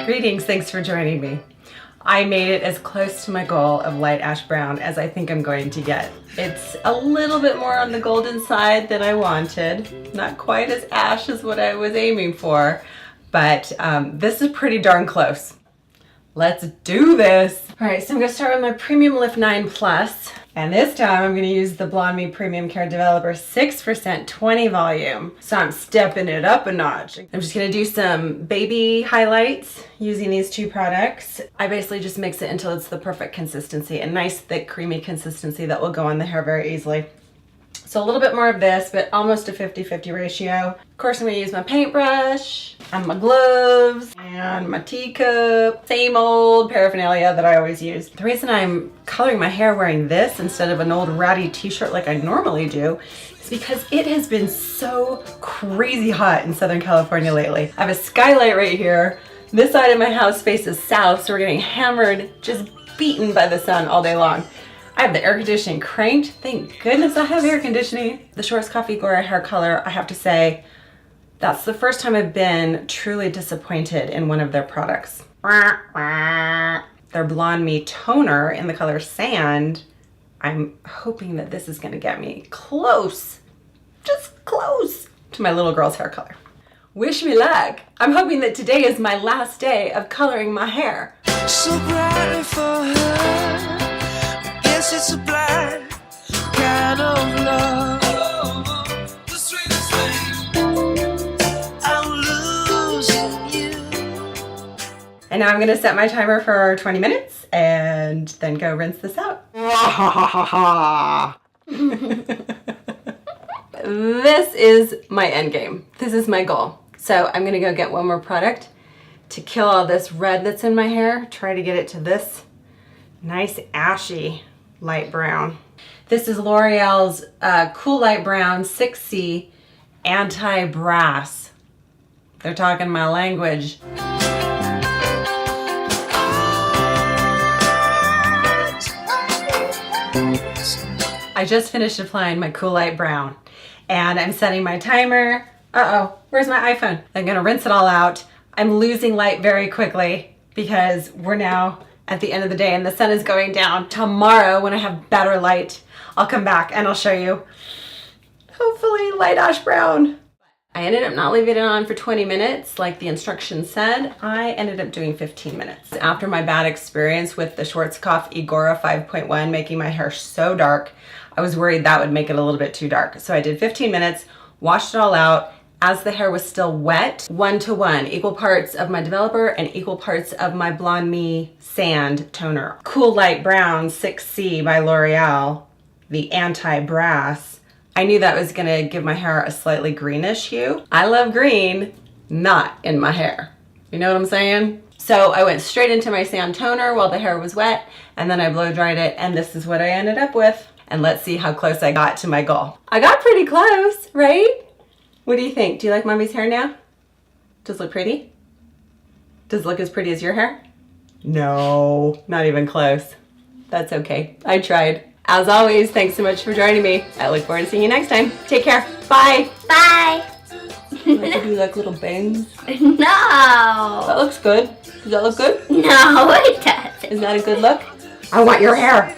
Greetings, thanks for joining me. I made it as close to my goal of light ash brown as I think I'm going to get. It's a little bit more on the golden side than I wanted. Not quite as ash as what I was aiming for, but this is pretty darn close. Let's do this. All right, so I'm gonna start with my Premium Lift 9 Plus. And this time I'm gonna use the Blond Me Premium Care Developer 6% 20 volume. So I'm stepping it up a notch. I'm just gonna do some baby highlights using these two products. I basically just mix it until it's the perfect consistency, a nice thick creamy consistency that will go on the hair very easily. So a little bit more of this, but almost a 50-50 ratio. Of course, I'm gonna use my paintbrush and my gloves and my teacup. Same old paraphernalia that I always use. The reason I'm coloring my hair wearing this instead of an old ratty t-shirt like I normally do is because it has been so crazy hot in Southern California lately. I have a skylight right here. This side of my house faces south, so we're getting hammered, just beaten by the sun all day long. I have the air conditioning cranked. Thank goodness I have air conditioning. The Schwarzkopf Blond hair color, I have to say, that's the first time I've been truly disappointed in one of their products. Their Blond Me toner in the color Sand, I'm hoping that this is gonna get me close, just close to my little girl's hair color. Wish me luck. I'm hoping that today is my last day of coloring my hair. So bright for her. It's a blind kind of love. The sweetest thing. I'm losing you. And now I'm gonna set my timer for 20 minutes and then go rinse this out. This is my end game. This is my goal. So I'm gonna go get one more product to kill all this red that's in my hair. Try to get it to this nice ashy light brown. This is L'Oreal's Cool Light Brown 6C Anti-Brass. They're talking my language. I just finished applying my Cool Light Brown and I'm setting my timer. Uh-oh, where's my iPhone? I'm gonna rinse it all out. I'm losing light very quickly because we're now at the end of the day and the sun is going down. Tomorrow when I have better light, I'll come back and I'll show you, hopefully, light ash brown. I ended up not leaving it on for 20 minutes like the instructions said. I ended up doing 15 minutes. After my bad experience with the Schwarzkopf Igora 5.1 making my hair so dark, I was worried that would make it a little bit too dark. So I did 15 minutes, washed it all out. As the hair was still wet, 1-to-1, equal parts of my developer and equal parts of my Blond Me Sand toner. Cool Light Brown 6C by L'Oreal, the anti-brass. I knew that was gonna give my hair a slightly greenish hue. I love green, not in my hair. You know what I'm saying? So I went straight into my sand toner while the hair was wet, and then I blow dried it, and this is what I ended up with. And let's see how close I got to my goal. I got pretty close, right? What do you think? Do you like mommy's hair now? Does it look pretty? Does it look as pretty as your hair? No, not even close. That's okay, I tried. As always, thanks so much for joining me. I look forward to seeing you next time. Take care, bye. Bye. Like to do like little bangs? No. That looks good. Does that look good? No, it doesn't. Is that a good look? I want your hair.